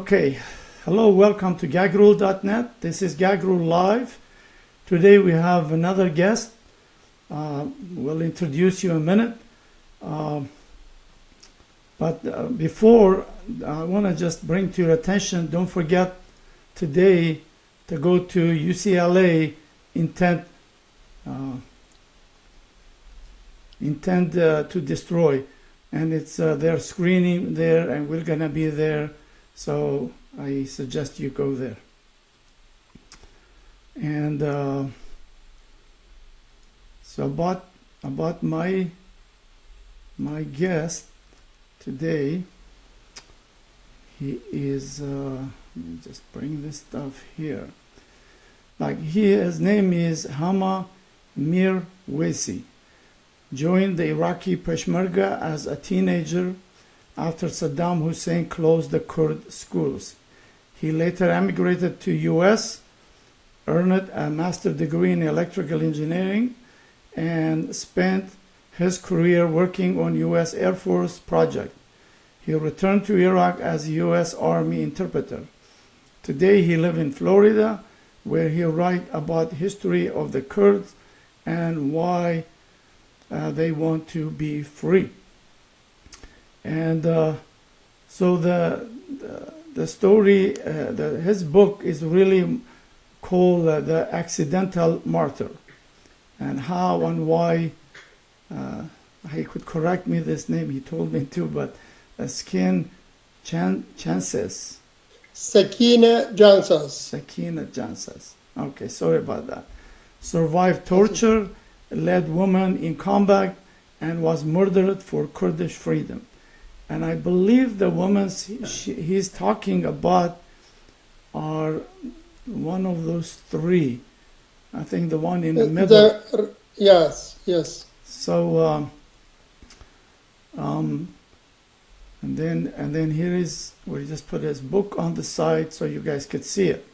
Okay, hello, welcome to GagruleNet. This is GagruleLive. Today we have another guest. We'll introduce you in a minute. But before, I want to just bring to your attention, don't forget today to go to UCLA Intent to Destroy. And it's their screening there, and we're going to be there. So I suggest you go there. And so about my guest today, he is let me just bring this stuff here. His name is Hamma Mirwaisi. Joined the Iraqi Peshmerga as a teenager after Saddam Hussein closed the Kurd schools. He later emigrated to US, earned a master's degree in electrical engineering, and spent his career working on US Air Force projects. He returned to Iraq as a US Army interpreter. Today he lives in Florida, where he writes about history of the Kurds and why they want to be free. And so the story, his book is really called The Accidental Martyr, and how and why, he could correct me this name, he told me to, but Sakine Cansiz. Sakine Cansiz. Sakine Cansiz. Okay, sorry about that. Survived torture, led women in combat, and was murdered for Kurdish freedom. And I believe the women he's talking about are one of those three. I think the one in the middle. Yes. So, and then here is where he just put his book on the side so you guys could see it.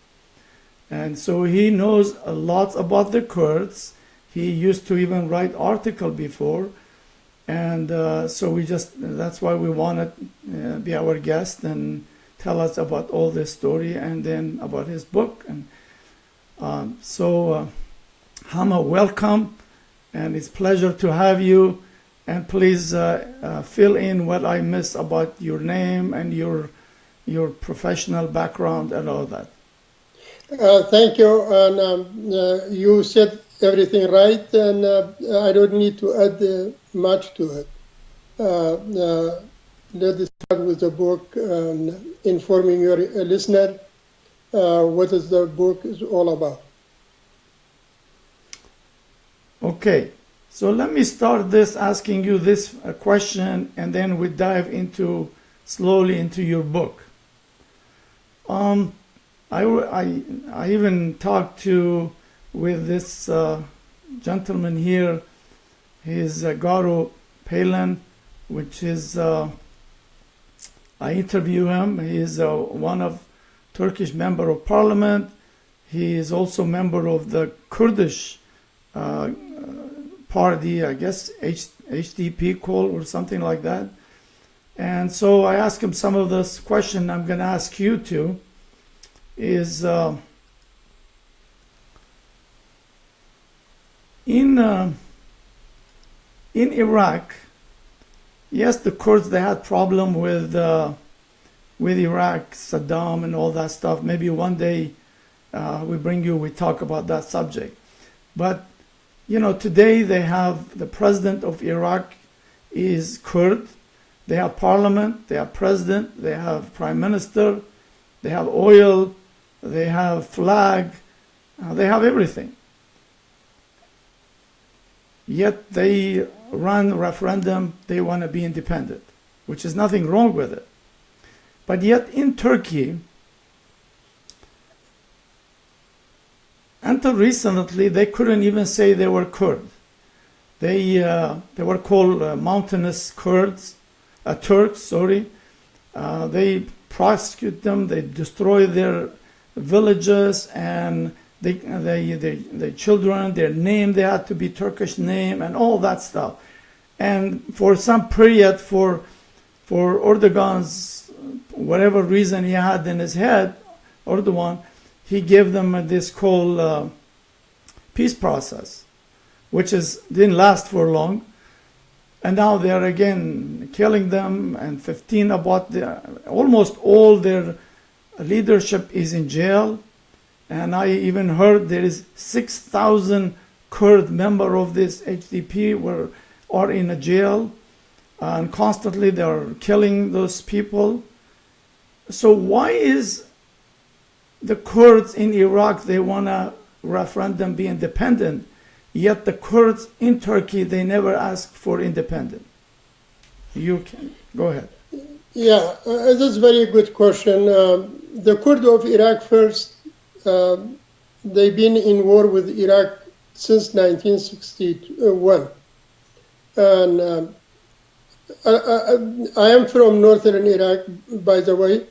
And so he knows a lot about the Kurds. He used to even write articles before. And so that's why we wanted to be our guest and tell us about all this story and then about his book. And Hamma, welcome, and it's a pleasure to have you. And please fill in what I missed about your name and your professional background and all that. Thank you. And you said everything right, and I don't need to add much to it. Let us start with the book, informing your listener what is the book is all about. Okay, so let me start this asking you this question, and then we dive slowly into your book. I even talked with this gentleman here. He's Garo Palin, which is, I interview him. He is one of Turkish member of parliament. He is also member of the Kurdish party, I guess HDP call or something like that. And so I asked him some of this question I'm going to ask you too, is in Iraq, yes, the Kurds, they had problem with Iraq, Saddam, and all that stuff. Maybe one day we talk about that subject. But today they have the president of Iraq is Kurd. They have parliament, they have president, they have prime minister, they have oil, they have flag, they have everything. Yet they run referendum, they want to be independent, which is nothing wrong with it. But yet in Turkey, until recently, they couldn't even say they were Kurd. They were called mountainous Kurds, Turks, sorry. They prosecute them, they destroy their villages, and the children, their name, they had to be Turkish name and all that stuff. And for some period, for Erdogan's whatever reason he had in his head, Erdogan, he gave them this called peace process, which didn't last for long. And now they are again killing them, and 15 almost all their leadership is in jail. And I even heard there is 6,000 Kurd member of this HDP are in a jail, and constantly they are killing those people. So why is the Kurds in Iraq, they want a referendum be independent, yet the Kurds in Turkey, they never ask for independence? You can go ahead. Yeah, that's a very good question. The Kurds of Iraq first, they've been in war with Iraq since 1961. And I am from northern Iraq, by the way.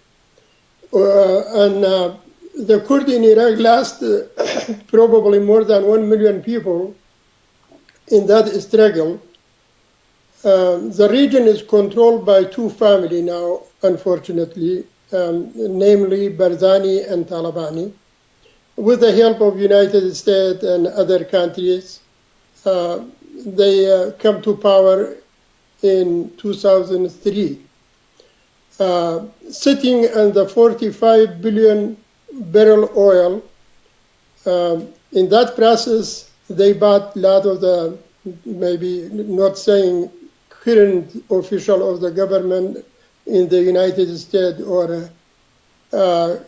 The Kurds in Iraq last probably more than 1 million people in that struggle. The region is controlled by two families now, unfortunately, namely Barzani and Talabani. With the help of United States and other countries, they come to power in 2003. Sitting on the 45 billion barrel oil, in that process, they bought a lot of the, maybe not saying current official of the government in the United States or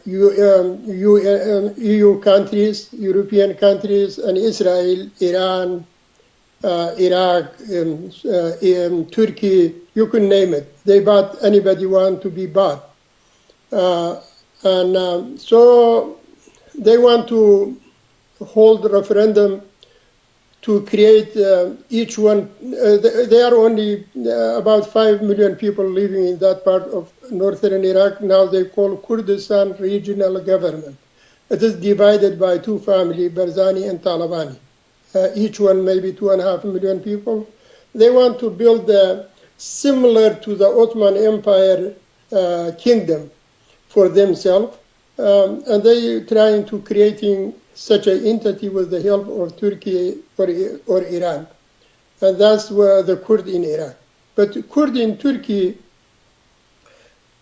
EU countries, European countries, and Israel, Iran, Iraq, Turkey, you can name it. They bought anybody want to be bought. So they want to hold a referendum to create each one. There are only about 5 million people living in that part of northern Iraq. Now they call Kurdistan regional government. It is divided by two families, Barzani and Talabani. Each one maybe 2.5 million people. They want to build similar to the Ottoman Empire kingdom for themselves. And they trying to creating such an entity with the help of Turkey or Iran. And that's where the Kurd in Iraq. But Kurd in Turkey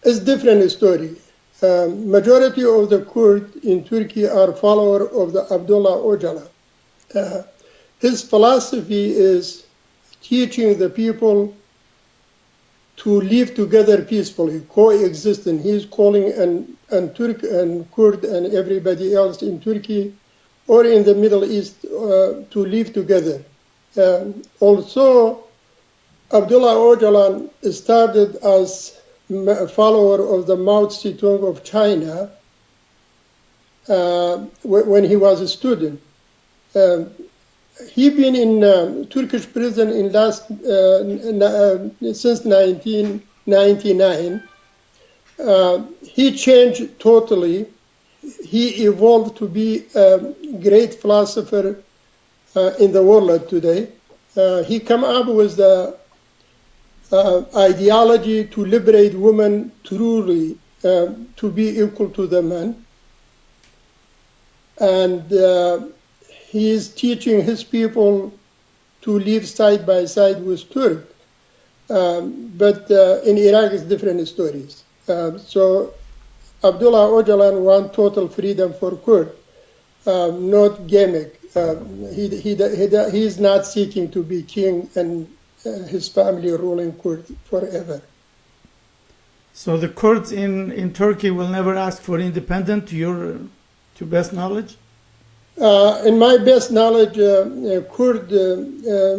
is different story. Majority of the Kurd in Turkey are follower of the Abdullah Öcalan. His philosophy is teaching the people to live together peacefully, coexisting. He's calling and Turk and Kurd and everybody else in Turkey or in the Middle East to live together. Also, Abdullah Öcalan started as a follower of the Mao Zedong of China when he was a student. He been in Turkish prison in since 1999. He changed totally. He evolved to be a great philosopher in the world today. He come up with the ideology to liberate women truly, to be equal to the men. And he is teaching his people to live side by side with Turk. But in Iraq, it's different stories. So Abdullah Öcalan wants total freedom for Kurd, not gimmick. He is not seeking to be king and his family ruling Kurd forever. So the Kurds in Turkey will never ask for independence, to best knowledge? In my best knowledge,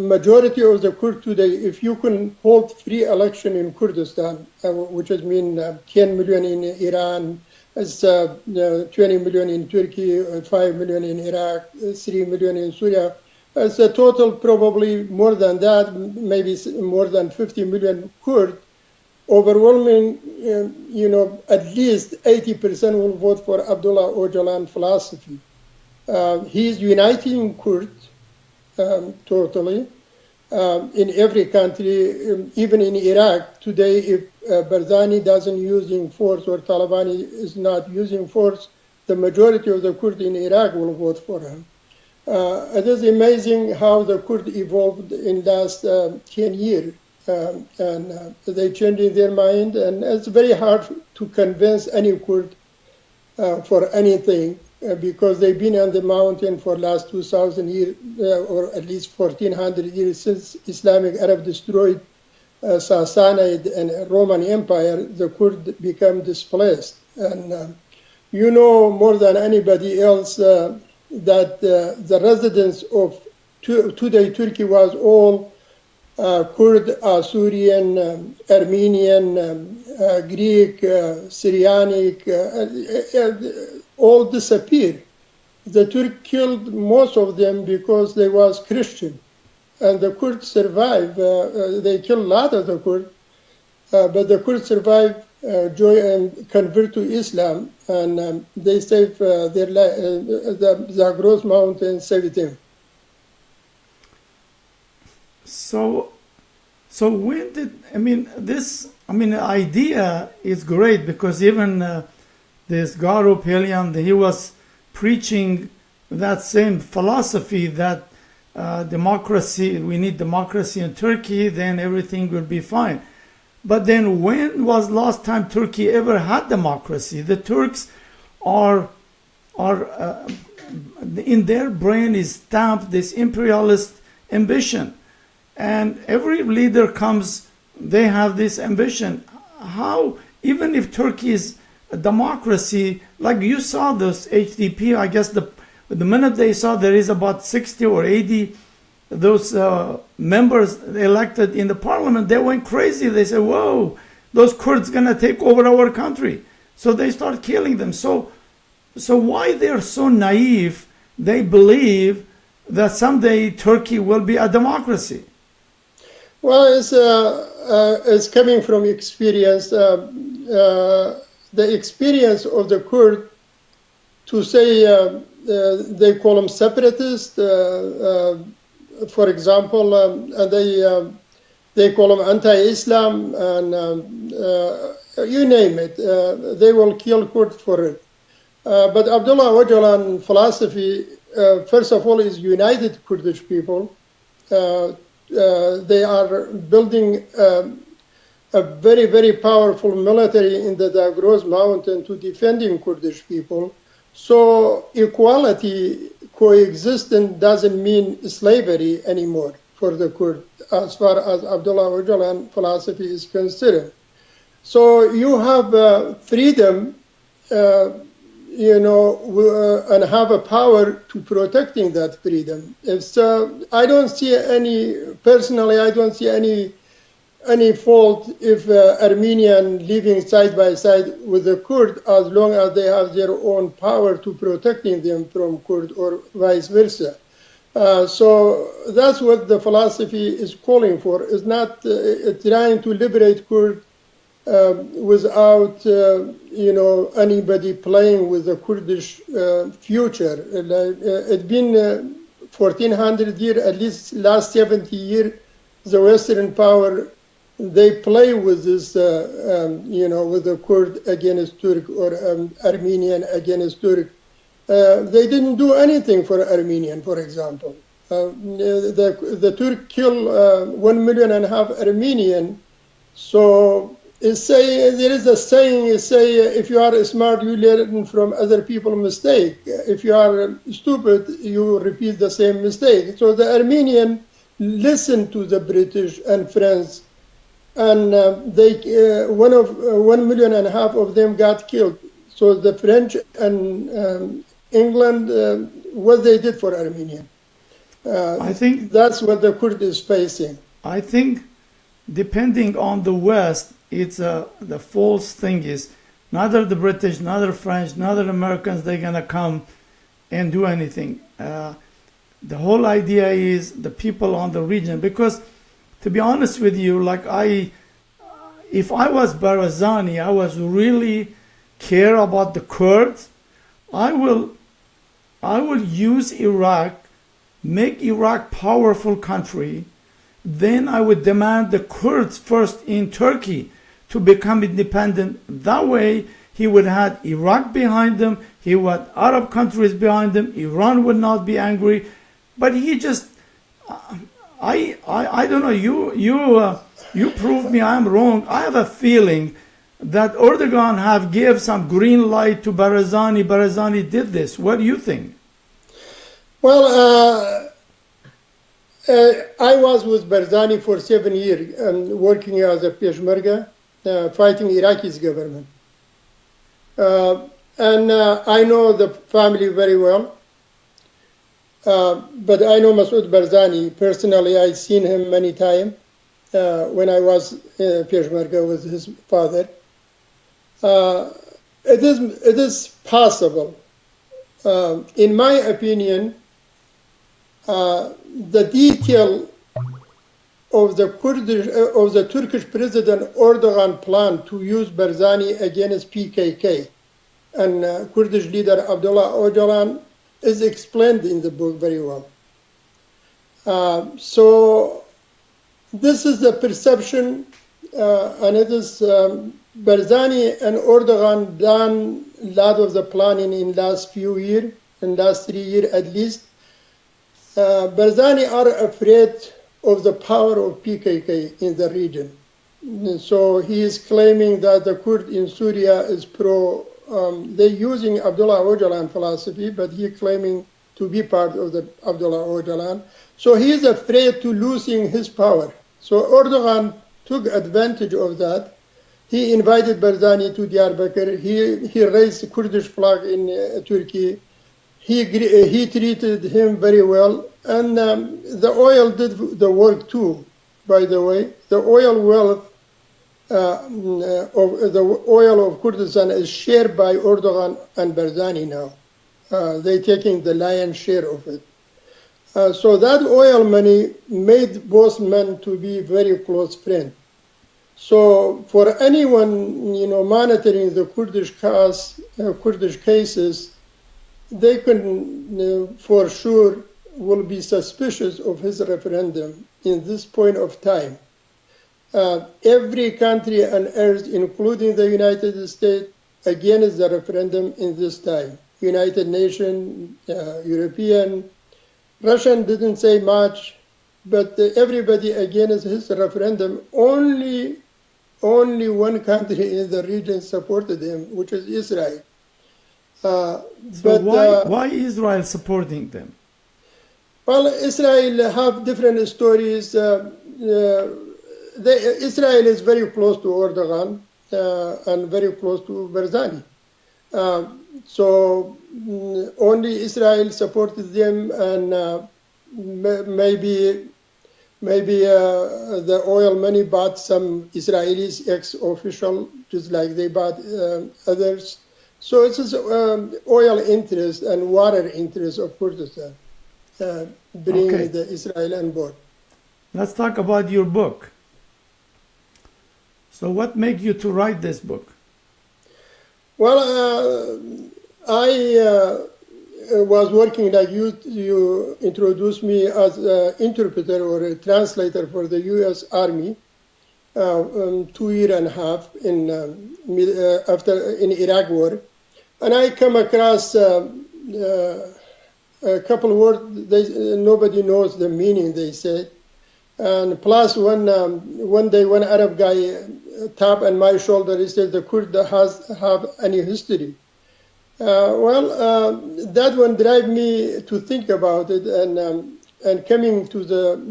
majority of the Kurd today, if you can hold free election in Kurdistan, which is 10 million in Iran, it's 20 million in Turkey, 5 million in Iraq, 3 million in Syria. It's a total probably more than that, maybe more than 50 million Kurd. Overwhelming, at least 80% will vote for Abdullah Öcalan philosophy. He's uniting Kurds totally. in every country, even in Iraq today, if Barzani doesn't using force or Taliban is not using force, the majority of the Kurds in Iraq will vote for him. It is amazing how the Kurds evolved in last 10 years, and they changing their mind, and it's very hard to convince any Kurd for anything because they've been on the mountain for last 2,000 years, or at least 1,400 years since Islamic Arab destroyed Sassanid and Roman Empire. The Kurds become displaced, and you know more than anybody else that the residents of today Turkey was all Kurd, Assyrian, Armenian, Greek, Syrianic, all disappeared. The Turk killed most of them because they was Christian, and the Kurds survived. They killed a lot of the Kurds, but the Kurds survived, and convert to Islam, and they saved their life. The Zagros mountain saved them. So when did, the idea is great, because even this Garo Pelian, he was preaching that same philosophy that democracy, we need democracy in Turkey, then everything will be fine. But then when was last time Turkey ever had democracy? The Turks are in their brain is stamped this imperialist ambition. And every leader comes, they have this ambition. How, even if Turkey is a democracy, like you saw this HDP, I guess the minute they saw there is about 60 or 80 those members elected in the parliament, they went crazy. They said, whoa, those Kurds gonna take over our country. So they start killing them. So why they're so naive, they believe that someday Turkey will be a democracy? Well, it's coming from experience. The experience of the Kurd to say they call them separatists, for example, and they call them anti-Islam, and you name it. They will kill Kurds for it. But Abdullah Öcalan philosophy, first of all, is united Kurdish people. They are building a very, very powerful military in the Zagros mountain to defending Kurdish people. So equality, coexistence doesn't mean slavery anymore for the Kurd, as far as Abdullah Öcalan philosophy is concerned. So you have freedom, and have a power to protecting that freedom. I don't see personally, I don't see any fault if Armenian living side by side with the Kurd, as long as they have their own power to protecting them from Kurd, or vice versa. So that's what the philosophy is calling for. It's not trying to liberate Kurd without anybody playing with the Kurdish future. It's been 1,400 years, at least last 70 years, the Western power, they play with this, with the Kurd against Turk, or Armenian against Turk. They didn't do anything for Armenian, for example. The Turk killed 1.5 million Armenian. So there is a saying, if you are smart, you learn from other people's mistake. If you are stupid, you repeat the same mistake. So the Armenian listened to the British and French, and 1.5 million of them got killed. So the French and England, what they did for Armenian. I think that's what the Kurd is facing. I think, depending on the West, it's the false thing is neither the British, neither French, neither Americans, they're gonna come and do anything. The whole idea is the people on the region, because to be honest with you, if I was Barzani, I was really care about the Kurds, I will use Iraq, make Iraq powerful country, then I would demand the Kurds first in Turkey to become independent. That way, he would have Iraq behind him, he would have Arab countries behind him, Iran would not be angry. But he just, I don't know, you prove me I'm wrong. I have a feeling that Erdogan have gave some green light to Barzani. Barzani did this. What do you think? Well, I was with Barzani for 7 years, working as a Peshmerga, fighting Iraqi's government. And I know the family very well. But I know Masoud Barzani personally. I've seen him many times when I was Peshmerga with his father. It is possible, in my opinion, the detail of the Kurdish of the Turkish President Erdogan plan to use Barzani against PKK and Kurdish leader Abdullah Öcalan is explained in the book very well. So this is the perception, and it is Barzani and Erdogan done a lot of the planning in last few years, in last 3 years at least. Barzani are afraid of the power of PKK in the region. So he is claiming that the Kurd in Syria is they're using Abdullah Öcalan philosophy, but he's claiming to be part of the Abdullah Öcalan. So he is afraid to losing his power. So Erdogan took advantage of that. He invited Barzani to Diyarbakir. He raised the Kurdish flag in Turkey. He treated him very well. And the oil did the work too, by the way. The oil wealth of the oil of Kurdistan is shared by Erdogan and Barzani now. They're taking the lion's share of it. So that oil money made both men to be very close friends. So for anyone, monitoring the Kurdish cause, Kurdish cases, they can for sure will be suspicious of his referendum in this point of time. Every country on earth, including the United States, against the referendum in this time. United Nations, European, Russian didn't say much, but everybody against his referendum. Only one country in the region supported him, which is Israel. Why Israel supporting them? Well, Israel have different stories. Israel is very close to Erdogan and very close to Barzani. So only Israel supported them, and maybe the oil money bought some Israelis ex-official, just like they bought others. So it's oil interest and water interest of Kurdistan bringing the Israel on board. Let's talk about your book. So what made you to write this book? Well, I was working, like you introduced me as an interpreter or a translator for the U.S. Army 2.5 years in Iraq war. And I come across a couple of words, nobody knows the meaning, they said. And plus one day, one Arab guy tapped on my shoulder. He said, "The Kurd have any history?" That one drive me to think about it, and coming to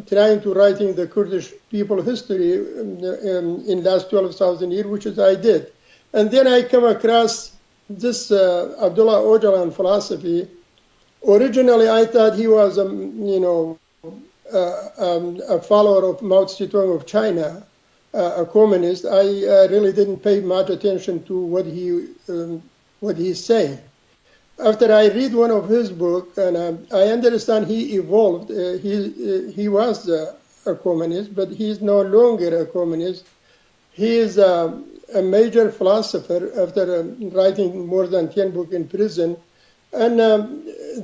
trying to writing the Kurdish people history in last 12,000 years, which is I did. And then I come across this Abdullah Öcalan philosophy. Originally, I thought he was a follower of Mao Zedong of China, a communist. I really didn't pay much attention to what he's saying. After I read one of his books, and I understand he evolved. He was a communist, but he's no longer a communist. He is a major philosopher after writing more than 10 books in prison. And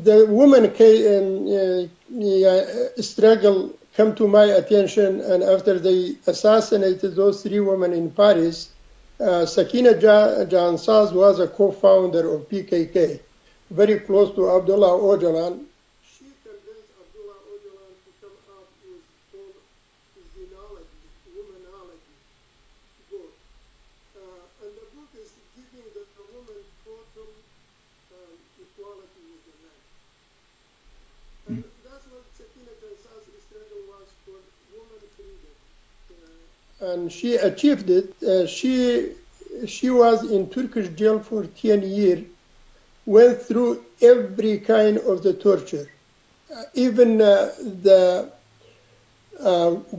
the woman struggle come to my attention, and after they assassinated those 3 women in Paris, Sakine Cansiz was a co-founder of PKK, very close to Abdullah Öcalan. She convinced Abdullah Öcalan to come out with called Xenology, Womanology book. And the book is giving the woman total equality with the man. And that's what Sakine Cansiz's struggle was for woman freedom. And she achieved it. She was in Turkish jail for 10 years, went through every kind of the torture. Even the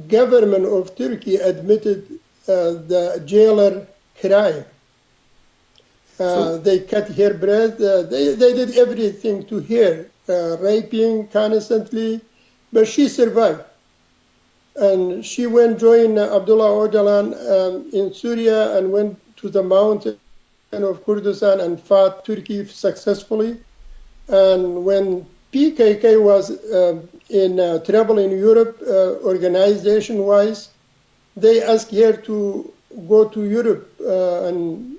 government of Turkey admitted the jailer crime. They cut her breath. They did everything to her, raping constantly, but she survived. And she went join Abdullah Öcalan in Syria and went to the mountain of Kurdistan and fought Turkey successfully. And when PKK was in trouble in Europe, organization-wise, they asked her to go to Europe and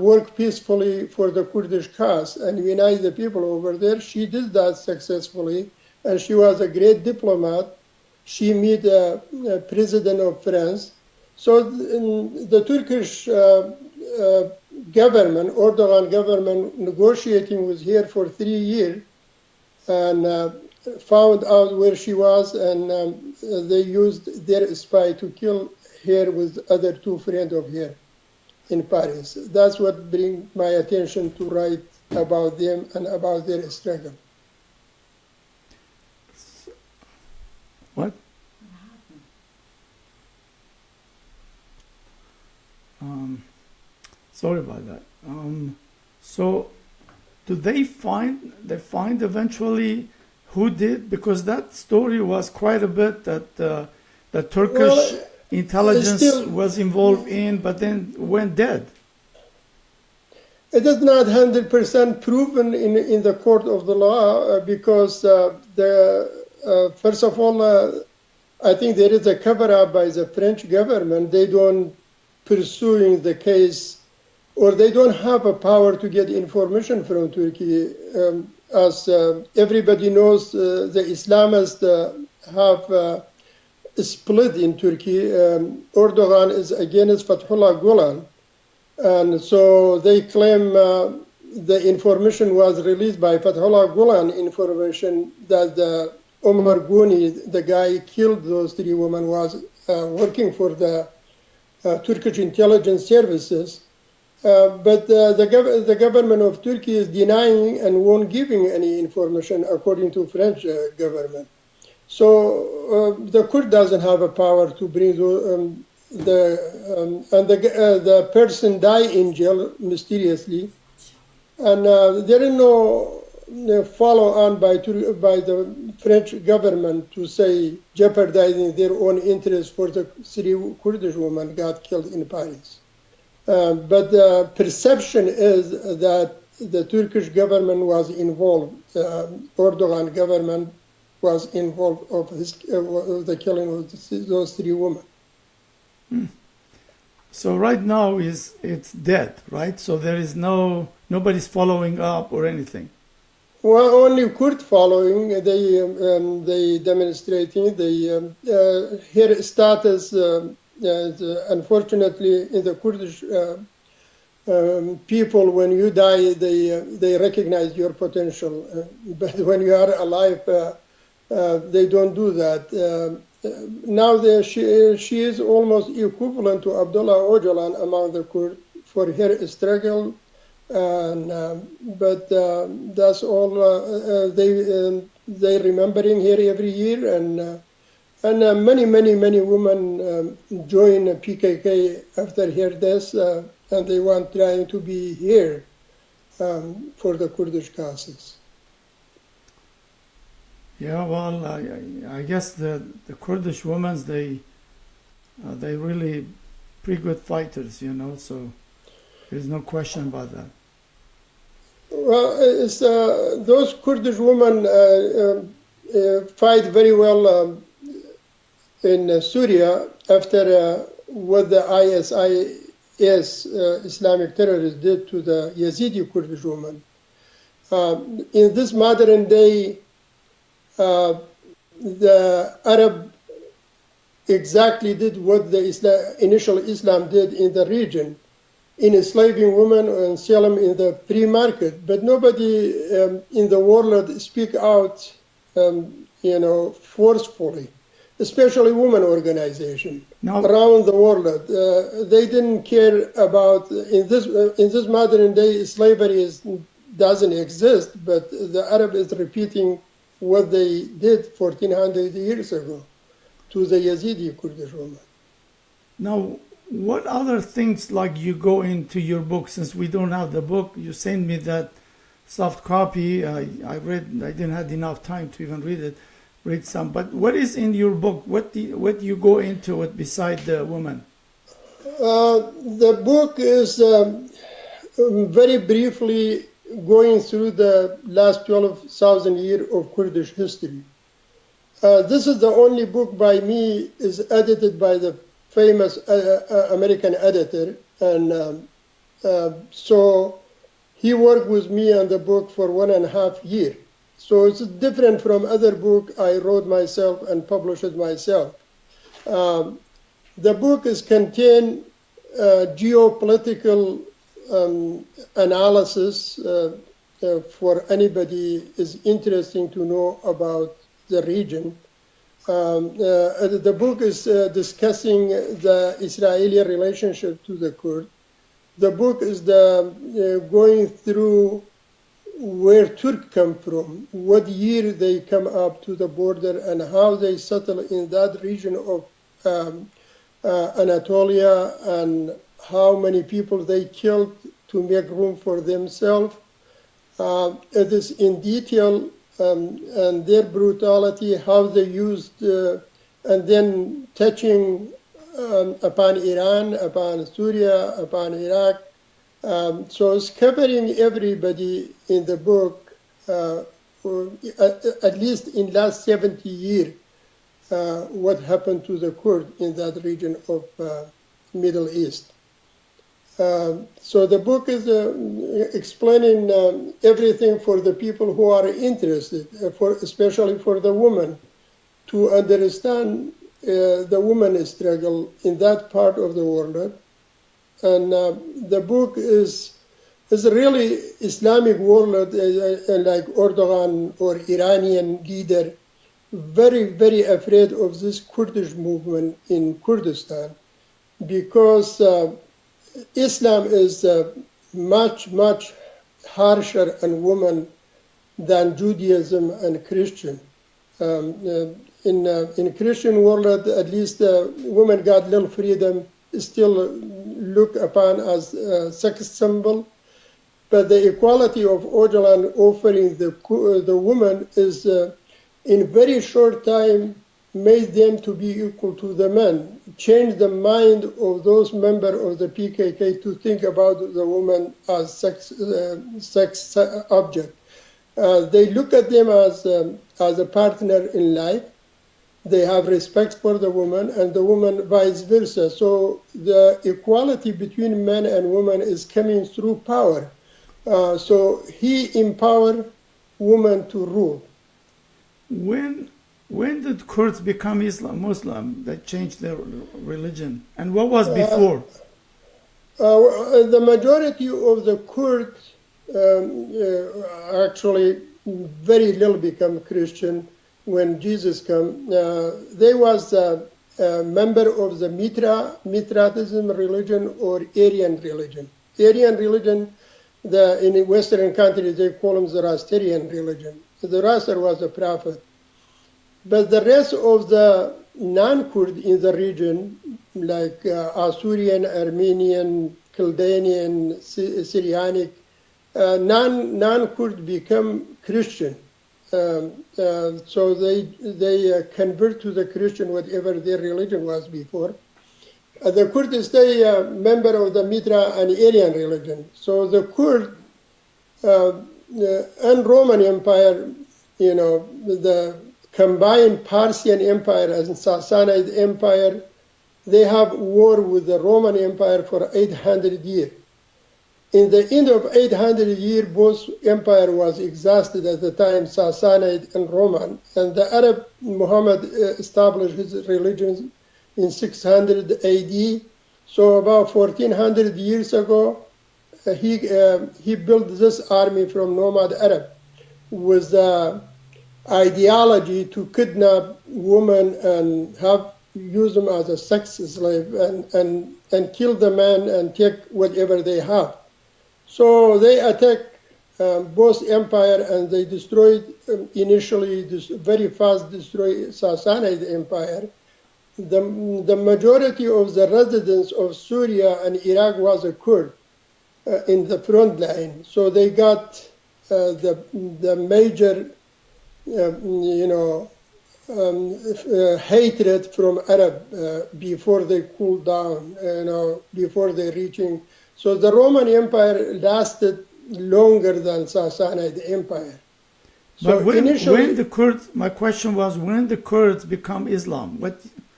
work peacefully for the Kurdish cause and unite the people over there. She did that successfully, and she was a great diplomat. She met the president of France. So the Turkish government, Erdogan government, negotiating with her for 3 years and found out where she was, and they used their spy to kill her with other 2 friends of her in Paris. That's what brings my attention to write about them and about their struggle. What? Sorry about that. So, do they find eventually who did? Because that story was quite a bit that the Turkish intelligence was involved in, but then went dead. It is not 100% proven in the court of the law because first of all, I think there is a cover-up by the French government. They don't pursuing the case, or they don't have a power to get information from Turkey. As everybody knows, the Islamists have split in Turkey. Erdogan is against Fethullah Gulen, and so they claim the information was released by Fethullah Gulen information that Omar Guni, the guy killed those 3 women, was working for the Turkish intelligence services. But the government of Turkey is denying and won't giving any information according to French government. So the Kurd doesn't have a power to bring the person die in jail mysteriously, and there is no follow on by the French government to say jeopardizing their own interest for the 3 Kurdish women got killed in Paris. But the perception is that the Turkish government was involved, Erdogan government was involved of the killing of those 3 women. So right now it's dead, right? So there is nobody's following up or anything. Well, only Kurd following. They demonstrating. Her status. Unfortunately, in the Kurdish people, when you die, they recognize your potential. But when you are alive, they don't do that. Now she is almost equivalent to Abdullah Öcalan among the Kurds for her struggle. But that's all. They remembering her every year, and many women join PKK after her death, and they want trying to be here for the Kurdish causes. Yeah, well, I guess the Kurdish women, they really pretty good fighters, so there's no question about that. Well, those Kurdish women fight very well in Syria after what the ISIS, Islamic terrorists, did to the Yazidi Kurdish woman. In this modern day, the Arab exactly did what the initial Islam did in the region, in enslaving women and sell them in the free market. But nobody in the world speak out, forcefully, especially women organization around the world. They didn't care about, in this modern day, slavery doesn't exist, but the Arab is repeating what they did 1400 years ago to the Yazidi Kurdish woman. Now, what other things like you go into your book? Since we don't have the book, you send me that soft copy. I read. I didn't have enough time to even read some. But what is in your book? What you go into it beside the woman? The book is very briefly going through the last 12,000 years of Kurdish history. This is the only book by me is edited by the famous American editor, and so he worked with me on the book for 1.5 years. So it's different from other book I wrote myself and published it myself. The book is contain geopolitical analysis for anybody is interesting to know about the region. The book is discussing the Israeli relationship to the Kurds. The book is going through where Turks come from, what year they come up to the border, and how they settle in that region of Anatolia, and how many people they killed to make room for themselves. It is in detail, and their brutality, how they used, and then touching upon Iran, upon Syria, upon Iraq. So it's covering everybody in the book, at least in last 70 years, what happened to the Kurds in that region of Middle East. So the book is explaining everything for the people who are interested, especially for the women, to understand the women's struggle in that part of the world. And the book is really Islamic world, like Erdogan or Iranian leader, very, very afraid of this Kurdish movement in Kurdistan, because Islam is much, much harsher on women than Judaism and Christian. In Christian world, at least women got little freedom, still looked upon as a sex symbol. But the equality of Öcalan offering the woman is in very short time made them to be equal to the men, changed the mind of those members of the PKK to think about the woman as sex object. They look at them as a partner in life. They have respect for the woman, and the woman vice versa. So the equality between men and women is coming through power. So he empowered women to rule. When did Kurds become Muslim? They changed their religion. And what was before? The majority of the Kurds actually very little become Christian when Jesus came. They was a member of the Mithraism religion or Aryan religion. Aryan religion, in Western countries, they call them the Zoroastrian religion. The Zoroaster was a prophet. But the rest of the non-Kurd in the region, like Assyrian, Armenian, Chaldean, Syrianic, non-Kurd become Christian. So they convert to the Christian, whatever their religion was before. The Kurds stay a member of the Mithra and Aryan religion. So the Kurd and Roman Empire, the combined Parthian Empire and Sassanid Empire. They have war with the Roman Empire for 800 years. In the end of 800 years, both empire was exhausted at the time, Sassanid and Roman. And the Arab Muhammad established his religion in 600 AD. So about 1400 years ago, he built this army from nomad Arab with the ideology to kidnap women and use them as a sex slave and kill the man and take whatever they have. So they attacked both empire and they destroyed initially, very fast destroyed Sassanid Empire. The majority of the residents of Syria and Iraq was a Kurd in the front line. So they got the major, hatred from Arab before they cooled down, before they reaching. So the Roman Empire lasted longer than Sassanid Empire. So but when the Kurds, my question was, when the Kurds become Islam?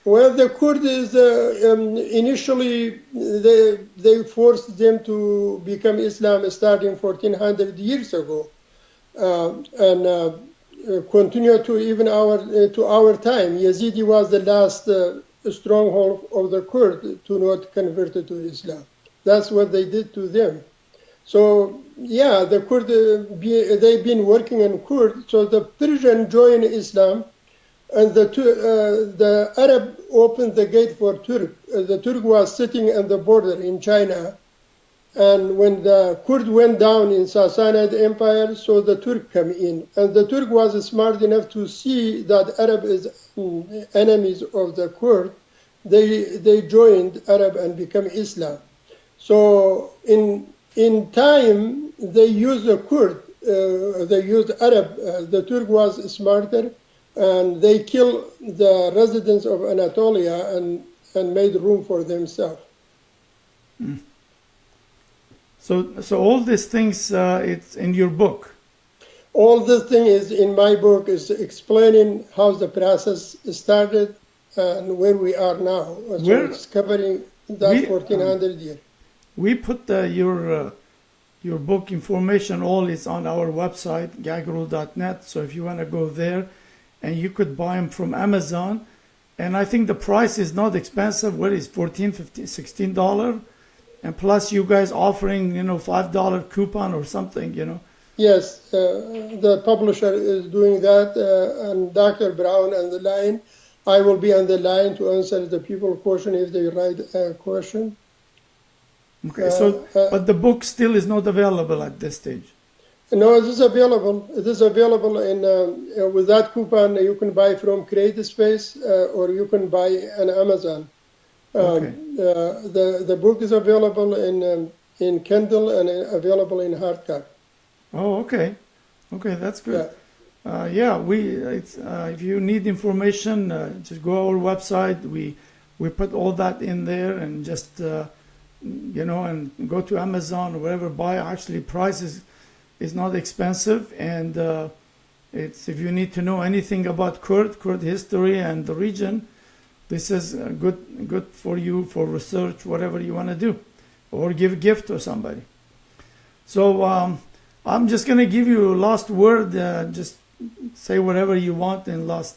Well, the Kurds is initially they forced them to become Islam starting 1400 years ago, and continue to even our time. Yazidi was the last stronghold of the Kurds to not convert to Islam. That's what they did to them. So yeah, the Kurd they've been working on Kurd. So the Persian joined Islam, and the Arab opened the gate for Turk. The Turk was sitting on the border in China, and when the Kurd went down in Sassanid Empire, so the Turk came in, and the Turk was smart enough to see that Arab is enemies of the Kurd. They joined Arab and become Islam. So in time they used the Kurd, they used Arab. The Turk was smarter, and they killed the residents of Anatolia and made room for themselves. Mm. So all these things, it's in your book. All this thing is in my book, is explaining how the process started and where we are now. So it's covering that 1400 years. We put your book information, all is on our website, GagruleLive.net. So if you want to go there, and you could buy them from Amazon. And I think the price is not expensive. What is $14, $15, $16? And plus you guys offering, $5 coupon or something, Yes, the publisher is doing that, and Dr. Brown on the line. I will be on the line to answer the people question if they write a question. Okay, but the book still is not available at this stage. No, it is available. It is available with that coupon. You can buy from Creative Space or you can buy on Amazon. Okay. The book is available in Kindle and available in hardcover. Oh, okay. Okay, that's good. If you need information, just go to our website. We put all that in there, and just and go to Amazon or wherever. Buy. Actually, price is not expensive, and it's if you need to know anything about Kurd history and the region, this is good for you for research, whatever you want to do, or give a gift to somebody. So I'm just going to give you a last word. Just say whatever you want in last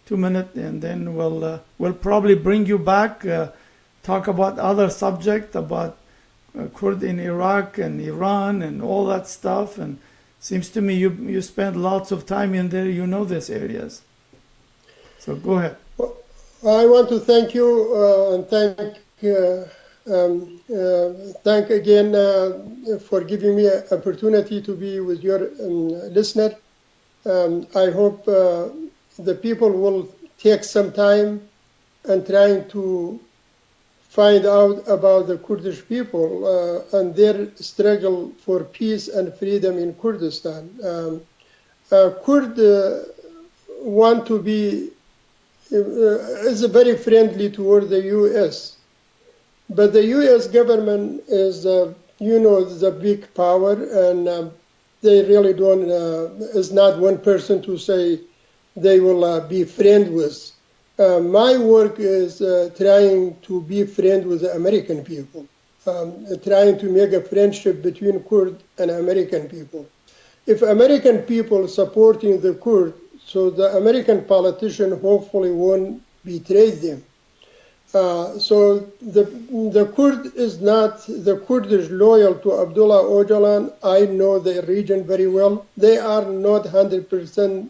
2 minutes, and then we'll probably bring you back, talk about other subject about Kurd in Iraq and Iran and all that stuff. And seems to me you spend lots of time in there. You know these areas. So go ahead. Well, I want to thank you and thank again for giving me an opportunity to be with your listener. I hope the people will take some time and trying to find out about the Kurdish people and their struggle for peace and freedom in Kurdistan. Kurd want to be is very friendly toward the U.S., but the U.S. government is the big power, and they really don't. Is not one person to say they will be friends with. My work is trying to be friends with the American people, trying to make a friendship between Kurd and American people. If American people supporting the Kurd, so the American politician hopefully won't betray them. So the Kurd is not, the Kurdish loyal to Abdullah Öcalan. I know the region very well. They are not 100%,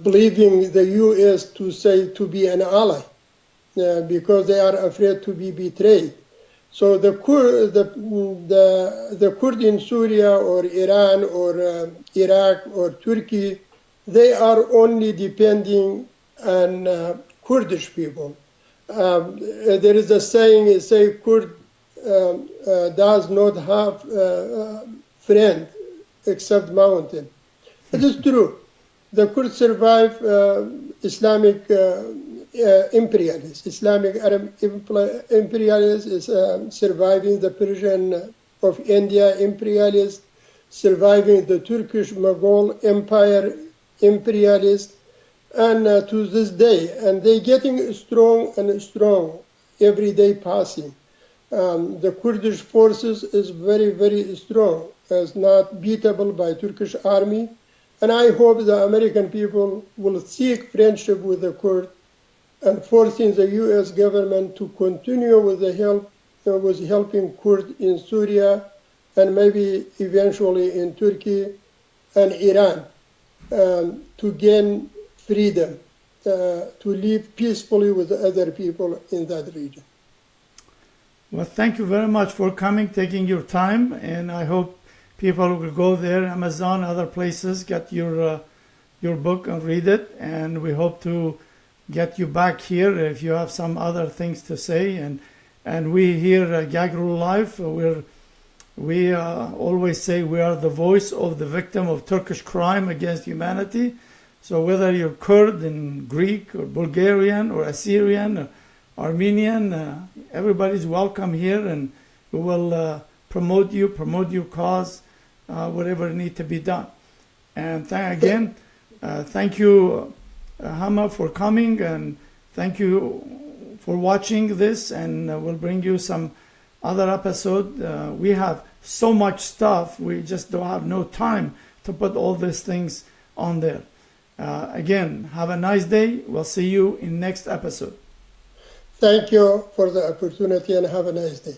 believing the U.S. to be an ally, because they are afraid to be betrayed. So the Kurd in Syria or Iran or Iraq or Turkey, they are only depending on Kurdish people. There is a saying, Kurd does not have friend except mountain. It is true. The Kurds survive Islamic imperialists. Islamic Arab imperialists is surviving the Persian of India imperialists, surviving the Turkish Mughal Empire imperialists, and to this day, and they getting strong and strong every day passing. The Kurdish forces is very, very strong, is not beatable by Turkish army, and I hope the American people will seek friendship with the Kurd and forcing the U.S. government to continue with the help, with helping Kurds in Syria and maybe eventually in Turkey and Iran to gain freedom, to live peacefully with other people in that region. Well, thank you very much for coming, taking your time, and I hope people will go there, Amazon, other places, get your book and read it, and we hope to get you back here if you have some other things to say. And we here at GagruleLive, we always say we are the voice of the victim of Turkish crime against humanity. So whether you're Kurd and Greek or Bulgarian or Assyrian or Armenian, everybody's welcome here, and we will promote your cause, whatever need to be done. And thank you, Hamma, for coming, and thank you for watching this, and we'll bring you some other episode. We have so much stuff, we just don't have no time to put all these things on there. Again, have a nice day. We'll see you in next episode. Thank you for the opportunity, and have a nice day.